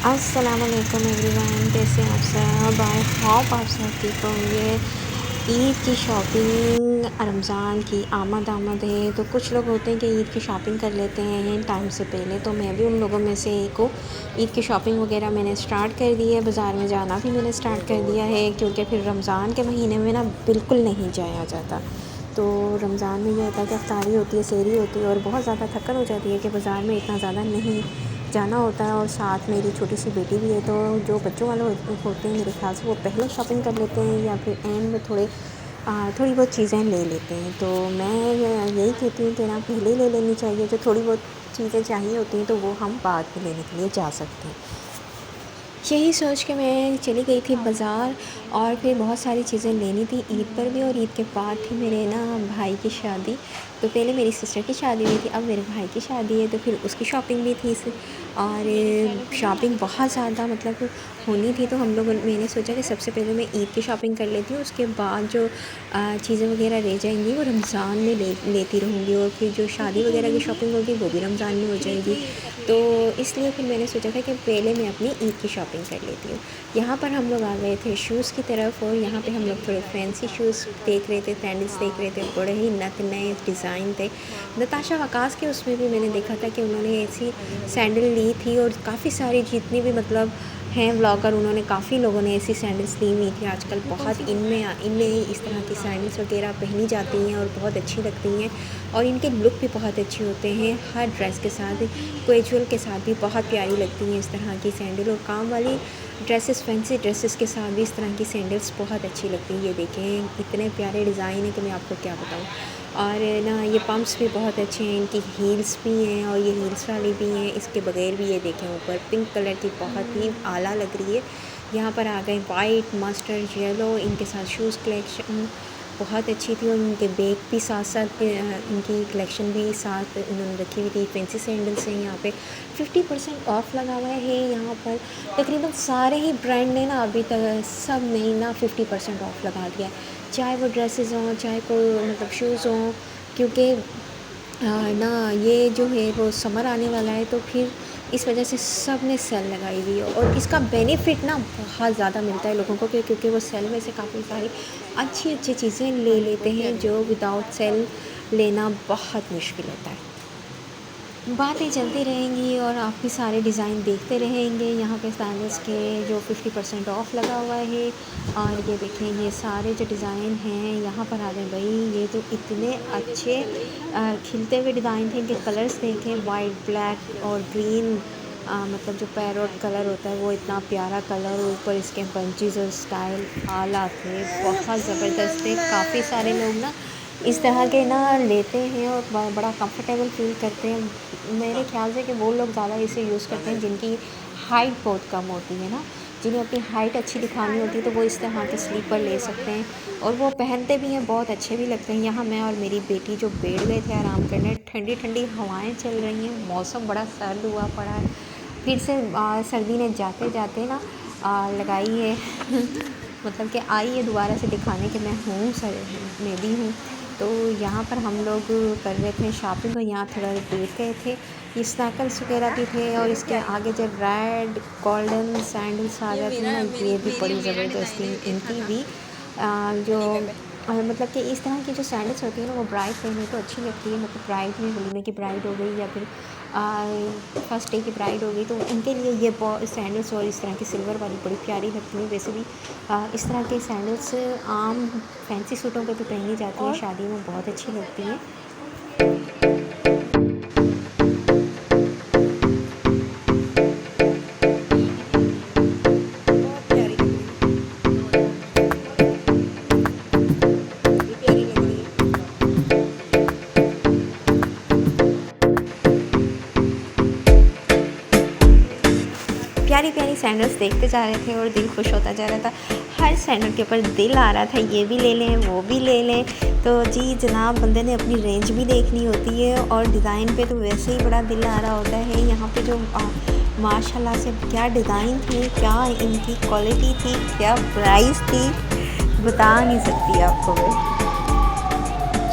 अस्सलामुअलैकुम एवरीवन, कैसे हैं आप सब। आई होप आप सब ठीक होंगे। ईद की शॉपिंग, रमज़ान की आमद है, तो कुछ लोग होते हैं कि ईद की शॉपिंग कर लेते हैं टाइम से पहले। तो मैं भी उन लोगों में से एक हूँ। ईद की शॉपिंग वगैरह मैंने स्टार्ट कर दी है, बाज़ार में जाना भी मैंने स्टार्ट कर दिया है, क्योंकि फिर रमज़ान के महीने में ना बिल्कुल नहीं जाया जाता। तो रमज़ान में ये होता है कि इफ्तारी होती है, सहरी होती है, और बहुत ज़्यादा थकन हो जाती है कि बाज़ार में इतना ज़्यादा नहीं जाना होता है। और साथ मेरी छोटी सी बेटी भी है, तो जो बच्चों वाले होते हैं मेरे ख्याल से वो पहले शॉपिंग कर लेते हैं या फिर एंड में थोड़ी बहुत चीज़ें ले लेते हैं। तो मैं यही कहती हूँ कि ना पहले ले लेनी चाहिए। जो थोड़ी बहुत चीज़ें चाहिए होती हैं तो वो हम बाद में लेने के लिए जा सकते हैं। यही सोच के मैं चली गई थी बाज़ार, और फिर बहुत सारी चीज़ें लेनी थी ईद पर भी, और ईद के बाद थी मेरे ना भाई की शादी। तो पहले मेरी सिस्टर की शादी हुई थी, अब मेरे भाई की शादी है, तो फिर उसकी शॉपिंग भी थी और शॉपिंग बहुत ज़्यादा मतलब होनी थी। तो हम लोग मैंने सोचा कि सबसे पहले मैं ईद की शॉपिंग कर लेती हूँ, उसके बाद जो चीज़ें वगैरह रह जाएंगी वो रमज़ान में लेती रहूँगी, और फिर जो शादी वगैरह की शॉपिंग होगी वो भी रमज़ान में हो जाएगी। तो इसलिए फिर मैंने सोचा था कि पहले मैं अपनी ईद की शॉपिंग कर लेती हूँ। यहाँ पर हम लोग आ गए थे शूज़ की तरफ, और यहाँ पे हम लोग थोड़े फैंसी शूज़ देख रहे थे, सैंडल्स देख रहे थे, बड़े ही नए डिज़ाइन थे। नताशा वकास के उसमें भी मैंने देखा था कि उन्होंने ऐसी सैंडल ली थी, और काफ़ी सारी जितनी भी मतलब हैं व्लॉगर, उन्होंने काफ़ी लोगों ने ऐसी सैंडल्स ली हुई थी। आजकल बहुत इनमें इस तरह की सैंडल्स वगैरह पहनी जाती हैं और बहुत अच्छी लगती हैं, और इनके लुक भी बहुत अच्छे होते हैं। हर ड्रेस के साथ, कैजुअल के साथ भी बहुत प्यारी लगती हैं इस तरह की सैंडल, और काम वाली ड्रेसेस, फैंसी ड्रेसेस के साथ भी इस तरह की सैंडल्स बहुत अच्छी लगती हैं। ये देखें इतने प्यारे डिज़ाइन है कि मैं आपको क्या बताऊँ। और ना ये पम्प्स भी बहुत अच्छे हैं, इनकी हील्स भी हैं, और ये हील्स वाली भी हैं, इसके बगैर भी। ये देखें ऊपर पिंक कलर की बहुत ही आला लग रही है। यहाँ पर आ गए वाइट, मस्टर्ड, येलो, इनके साथ शूज़ कलेक्शन बहुत अच्छी थी, और इनके बैग भी साथ साथ इनकी कलेक्शन भी साथ उन्होंने रखी हुई थी। फैंसी सैंडल्स हैं, यहाँ पे 50% ऑफ़ लगा हुआ है। यहाँ पर तकरीबन सारे ही ब्रांड ने ना अभी तक सब ने ना 50% ऑफ़ लगा दिया है, चाहे वो ड्रेसेस हों, चाहे कोई मतलब शूज़ हों, क्योंकि ना ये जो है वो समर आने वाला है, तो फिर इस वजह से सब ने सेल लगाई हुई है, और इसका बेनिफिट ना बहुत ज़्यादा मिलता है लोगों को, क्योंकि वो सेल में से काफ़ी सारी अच्छी अच्छी चीज़ें ले लेते हैं, जो विदाउट सेल लेना बहुत मुश्किल होता है। बातें चलती रहेंगी और आप भी सारे डिज़ाइन देखते रहेंगे। यहाँ पे सैंडल्स के जो 50% ऑफ़ लगा हुआ है, और ये देखें ये सारे जो डिज़ाइन हैं यहाँ पर आ गए भाई। ये तो इतने अच्छे खिलते हुए डिज़ाइन थे, इनके कलर्स देखें, वाइट, ब्लैक और ग्रीन। मतलब जो पैरोट कलर होता है वो इतना प्यारा कलर, ऊपर इसके बंचेस और स्टाइल आला थे, बहुत ज़बरदस्त थे। काफ़ी सारे लोग ना इस तरह के ना लेते हैं और बड़ा कंफर्टेबल फ़ील करते हैं। मेरे ख़्याल से कि वो लोग ज़्यादा इसे यूज़ करते हैं जिनकी हाइट बहुत कम होती है ना, जिन्हें अपनी हाइट अच्छी दिखानी होती है, तो वो इस तरह के स्लीपर ले सकते हैं, और वो पहनते भी हैं, बहुत अच्छे भी लगते हैं। यहाँ मैं और मेरी बेटी जो बैठ गए थे आराम करने, ठंडी ठंडी हवाएं चल रही हैं, मौसम बड़ा सर्द हुआ पड़ा है। फिर से सर्दी ने जाते जाते ना लगाई है मतलब कि आई है दोबारा से दिखाने कि मैं हूँ, सर मैं भी हूँ। तो यहाँ पर हम लोग कर रहे थे शॉपिंग, और यहाँ थोड़ा बैठ गए थे। ये स्नैकर्स वगैरह भी थे, और इसके आगे जब रेड गोल्डन सैंडल्स आ जाती हैं ना, ये भी बड़ी ज़बरदस्ती इनकी भी जो मतलब कि इस तरह की जो सैंडल्स होती है ना, वो ब्राइड पहने तो अच्छी लगती है। मतलब ब्राइड में, वलीमे की ब्राइड हो गई या फिर फर्स्ट डे की ब्राइड हो गई, तो उनके लिए ये सैंडल्स और इस तरह की सिल्वर वाली बड़ी प्यारी लगती है। वैसे भी इस तरह के सैंडल्स आम फैंसी सूटों पे भी पहनी जाती है, शादी में बहुत अच्छी लगती है। प्यारी प्यारी सैंडल्स देखते जा रहे थे और दिल खुश होता जा रहा था। हर सैंडल के ऊपर दिल आ रहा था, ये भी ले लें, वो भी ले लें। तो जी जनाब, बंदे ने अपनी रेंज भी देखनी होती है, और डिज़ाइन पे तो वैसे ही बड़ा दिल आ रहा होता है। यहाँ पे जो माशाल्लाह से क्या डिज़ाइन थी, क्या इनकी क्वालिटी थी, क्या प्राइस थी, बता नहीं सकती आपको मैं।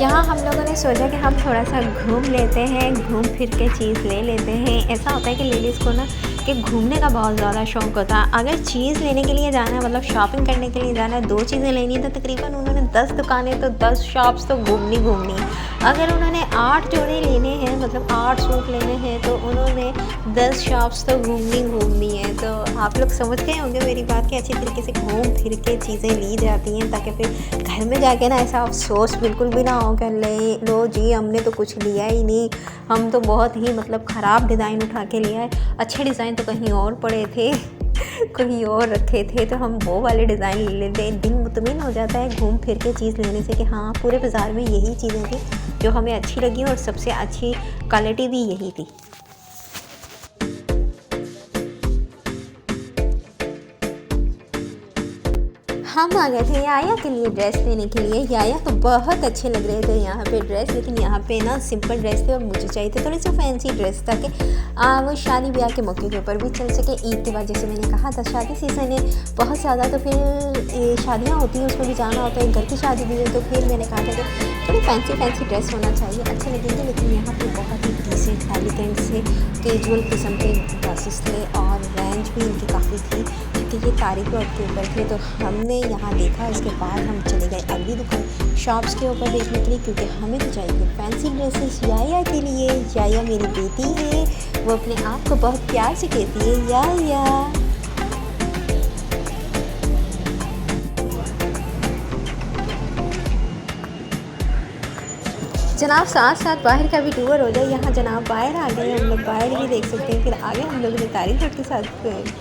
यहाँ हम लोगों ने सोचा कि हम थोड़ा सा घूम लेते हैं, घूम फिर के चीज़ ले लेते हैं। ऐसा होता है कि लेडीज़ को ना कि घूमने का बहुत ज़्यादा शौक़ होता है। अगर चीज़ लेने के लिए जाना है, मतलब शॉपिंग करने के लिए जाना है, 2 चीज़ें लेनी है, तो तकरीबन उन्होंने 10 दुकानें तो 10 शॉप्स तो घूमनी है। अगर उन्होंने 8 जोड़े लेने हैं, मतलब 8 सूट लेने हैं, तो उन्होंने 10 शॉप्स तो घूमनी है। तो आप लोग समझ गए होंगे मेरी बात कि अच्छी तरीके से घूम फिर के चीज़ें ली जाती हैं, ताकि फिर घर में जाके ना ऐसा अफ़सोस बिल्कुल भी ना हो कि ले लो जी हमने तो कुछ लिया ही नहीं, हम तो बहुत ही मतलब ख़राब डिज़ाइन उठा के लिया है, अच्छे डिज़ाइन तो कहीं और पड़े थे कहीं और रखे थे, तो हम वो वाले डिज़ाइन ले लेते हैं। दिल मुतमिन हो जाता है घूम फिर के चीज़ लेने से कि हाँ पूरे बाज़ार में यही चीज़ें थी जो हमें अच्छी लगी और सबसे अच्छी क्वालिटी भी यही थी। हम आ गए थे याया के लिए ड्रेस लेने के लिए। याया तो बहुत अच्छे लग रहे थे यहाँ पे ड्रेस, लेकिन यहाँ पे ना सिंपल ड्रेस थे और मुझे चाहिए थे थोड़ी सी फैंसी ड्रेस, ताकि वो शादी ब्याह के मौके के ऊपर भी चल सके। ईद के बाद जैसे मैंने कहा था शादी सीज़न है बहुत ज़्यादा, तो फिर शादियाँ होती हैं उसमें भी जाना होता है, घर की शादी भी है, तो फिर मैंने कहा था कि थोड़ी फैंसी ड्रेस होना चाहिए, अच्छे लगेंगे। लेकिन यहाँ पर बहुत ही डिसेंट एलिगेंट से कैजुअल किस्म के ड्रेसेस थे और रेंज भी इनकी काफ़ी थी, क्योंकि ये तारीख रोड के ऊपर थे। तो हमने यहाँ देखा, इसके बाद हम चले गए अगली दुकान शॉप्स के ऊपर देखने के लिए, क्योंकि हमें तो चाहिए फैंसी ड्रेसेस याया के लिए। याया मेरी बेटी है, वो अपने आप को बहुत प्यार से कहती है याया। जनाब साथ साथ बाहर का भी टूर हो जाए। यहाँ जनाब बाहर आ गए, हम लोग बाहर भी देख सकते हैं। फिर आगे हम लोगों ने तारिक रोड के साथ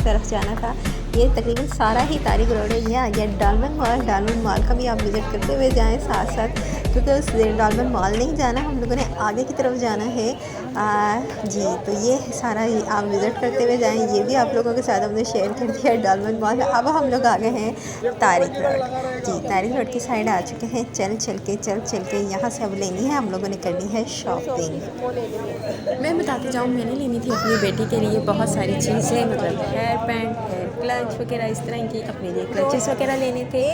तरफ जाना था। ये तकरीबन सारा ही तारिक रोड है। ये आ गया डायमंड मॉल का भी आप विज़िट करते हुए जाएं साथ साथ, क्योंकि उस डायमंड मॉल नहीं जाना, हम लोगों ने आगे की तरफ जाना है जी। तो ये सारा ही आप विज़िट करते हुए जाएं। ये भी आप लोगों के साथ हमने शेयर कर दिया डायमंड मॉल। अब हम लोग आ गए हैं तारिक रोड जी। तारिक रोड की साइड आ चुके हैं। चल चल के यहाँ से अब लेनी है, हम लोगों ने करनी है शॉपिंग। मैं बताती जाऊँ, मैंने लेनी थी अपनी बेटी के लिए बहुत सारी चीज़ें, मतलब हेयर बैंड, हेयर क्लच वगैरह, इस तरह की अपने लिए क्लचेस वगैरह लेने थे।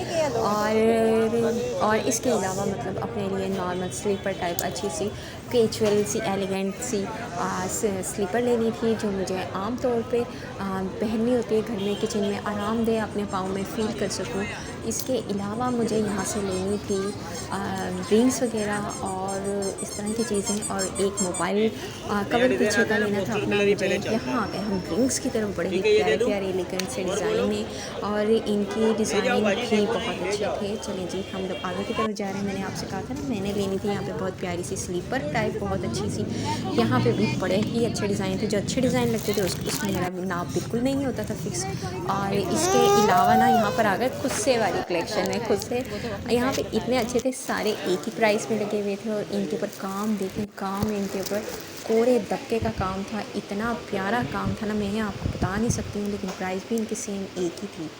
और इसके अलावा मतलब अपने लिए नॉर्मल स्लीपर टाइप अच्छी सी कैजुअल सी एलिगेंट सी स्लीपर लेनी थी, जो मुझे आम तौर पे पहननी होती है घर में, किचन में आरामदेह अपने पाँव में फ़ील कर सकूँ। इसके अलावा मुझे यहाँ से लेनी थी ड्रिंक्स वगैरह और इस तरह की चीज़ें, और एक मोबाइल कवर पीछे का लेना था अपना मुझे। यहाँ आ गए हम ड्रिंक्स की तरफ, बड़े ही प्यारे एलिगेंट से डिज़ाइन है और इनकी डिज़ाइनिंग भी बहुत अच्छे थे। चलें जी, हम लोग आगे की तरफ जा रहे हैं। मैंने आपसे कहा था ना मैंने लेनी थी यहाँ पे बहुत प्यारी सी स्लीपर टाइप, बहुत अच्छी सी। यहाँ पे भी बड़े ही अच्छे डिज़ाइन थे, जो अच्छे डिज़ाइन लगते थे उसमें मेरा नाप बिल्कुल नहीं होता था फिक्स। और इसके अलावा ना यहाँ पर आ गए खुद से वाली कलेक्शन है। खुद से यहाँ पे इतने अच्छे थे, सारे एक ही प्राइस में लगे हुए थे और इनके ऊपर काम देखें, काम इनके ऊपर पूरे दबके का काम था, इतना प्यारा काम था ना, मैं आपको बता नहीं सकती हूँ। लेकिन प्राइस भी इनकी सेम एक ही थी।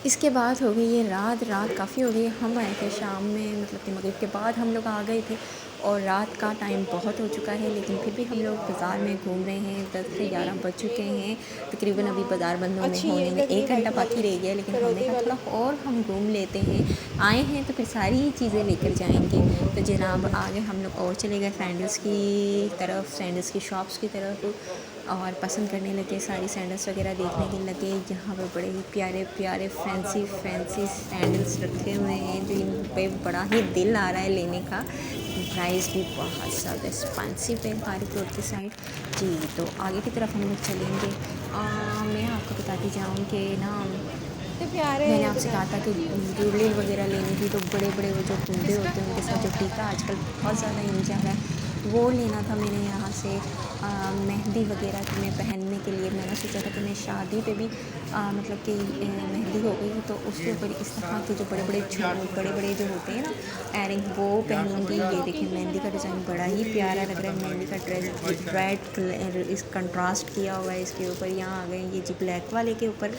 इसके बाद हो गई ये रात काफ़ी हो गई। हम आए थे शाम में, मतलब कि मगरिब के बाद हम लोग आ गए थे और रात का टाइम बहुत हो चुका है, लेकिन फिर भी हम लोग बाज़ार में घूम रहे हैं। 10 से 11 बज चुके हैं तकरीबन। अभी बाज़ार बंद होने में 1 घंटा बाकी रह गया, लेकिन हमने कहा थोड़ा और हम घूम लेते हैं। आए हैं तो फिर सारी ही चीज़ें लेकर जाएंगे। तो जनाब आगे हम लोग और चले गए सैंडल्स की तरफ, सैंडल्स की शॉप्स की तरफ, और पसंद करने लगे, सारी सैंडल्स वगैरह देखने के लगे। यहाँ पर बड़े ही प्यारे फैंसी सैंडल्स रखे हुए हैं, जो इन पे बड़ा ही दिल आ रहा है लेने का। प्राइस भी बहुत ज़्यादा एक्सपेंसिव है तारिक रोड की साइड जी। तो आगे की तरफ हम लोग चलेंगे। मैं आपको बताती जाऊँ कि ना मैंने आपसे कहा था कि ज्वेलरी वगैरह लेनी थी, तो बड़े वो जो कुंडे होते हैं उनके साथ जो टीका आजकल बहुत ज़्यादा इन जा रहा है, वो लेना था मैंने यहाँ से। मेहंदी वगैरह की मैं पहनने के लिए मैंने सोचा था कि मैं शादी पे भी मतलब कि मेहंदी हो गई तो उसके ऊपर इस तरह के जो बड़े बड़े जो होते हैं ना एयरिंग, वो पहनूँगी। ये देखिए मेहंदी का डिज़ाइन बड़ा ही प्यारा लग रहा है। मेहंदी का ड्रेस रेड कलर इस कंट्रास्ट किया हुआ है इसके ऊपर। यहाँ आ गए ये जी ब्लैक वाले के ऊपर,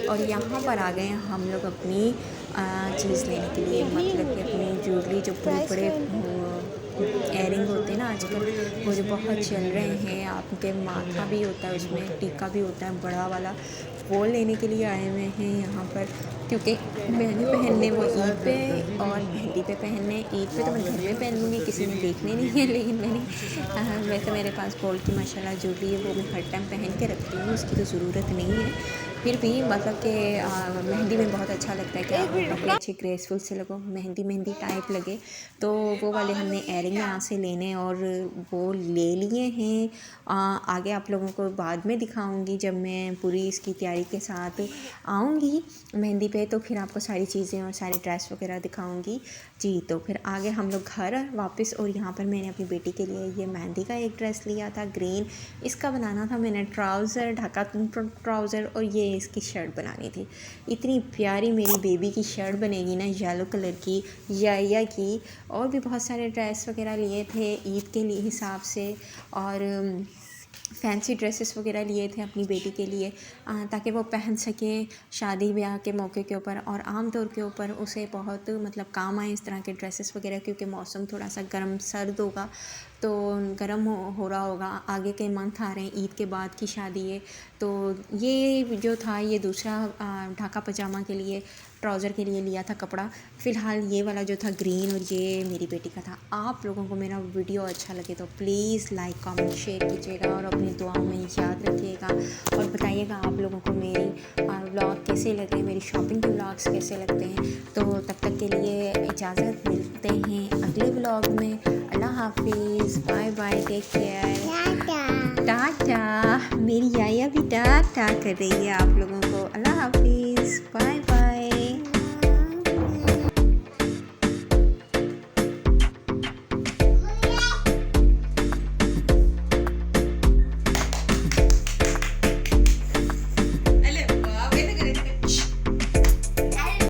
और यहाँ पर आ गए हम लोग अपनी चीज़ लेने के लिए, मतलब कि अपनी ज्वेलरी जो बड़े एयरिंग होते हैं ना आजकल, वो जो बहुत चल रहे हैं। आपके माथा भी होता है उसमें, टीका भी होता है बड़ा वाला, वो लेने के लिए आए हुए हैं यहाँ पर। क्योंकि मैंने पहनने वो ईद पे और मेहंदी पे पहनने। ईद पे तो मैं घर में पहन लूँगी, किसी ने देखने नहीं है, लेकिन वैसे मेरे पास गोल्ड की माशाल्लाह ज्वेलरी है, वो मैं हर टाइम पहन के रखती हूँ, उसकी तो ज़रूरत नहीं है। फिर भी मतलब कि मेहंदी में बहुत अच्छा लगता है कि आप काफ़ी अच्छे ग्रेसफुल से लगो, मेहंदी मेहंदी टाइप लगे। तो वो वाले हमने एयरिंग यहाँ से लेने और वो ले लिए हैं। आगे आप लोगों को बाद में दिखाऊंगी जब मैं पूरी इसकी तैयारी के साथ आऊँगी मेहंदी पे, तो फिर आपको सारी चीज़ें और सारी ड्रेस वगैरह दिखाऊंगी जी। तो फिर आगे हम लोग घर वापस, और यहाँ पर मैंने अपनी बेटी के लिए ये मेहंदी का एक ड्रेस लिया था ग्रीन, इसका बनाना था मैंने ट्राउज़र, ढाका ट्राउज़र, और ये इसकी शर्ट बनानी थी। इतनी प्यारी मेरी बेबी की शर्ट बनेगी ना येलो कलर की या की। और भी बहुत सारे ड्रेस वगैरह लिए थे ईद के लिए हिसाब से, और फैंसी ड्रेसेस वगैरह लिए थे अपनी बेटी के लिए, ताकि वो पहन सके शादी ब्याह के मौके के ऊपर, और आम तौर के ऊपर उसे बहुत मतलब काम आए इस तरह के ड्रेसेस वगैरह, क्योंकि मौसम थोड़ा सा गर्म सर्द होगा, तो गर्म हो रहा होगा, आगे के मंथ आ रहे हैं, ईद के बाद की शादी है। तो ये जो था ये दूसरा ढाका पजामा के लिए, ट्राउज़र के लिए लिया था कपड़ा। फ़िलहाल ये वाला जो था ग्रीन, और ये मेरी बेटी का था। आप लोगों को मेरा वीडियो अच्छा लगे तो प्लीज़ लाइक कमेंट शेयर कीजिएगा, और अपनी दुआओं में याद रखिएगा, और बताइएगा आप लोगों को मेरी व्लॉग कैसे लगे, मेरी शॉपिंग के व्लॉग्स कैसे लगते हैं। तो तब तक के लिए इजाज़त, मिलते हैं अगले व्लॉग में। अल्लाह हाफिज़, bye bye, take care, tata. मेरी याया भी टाटा कर रही है आप लोगों को। अल्लाह हाफिज़, बाय।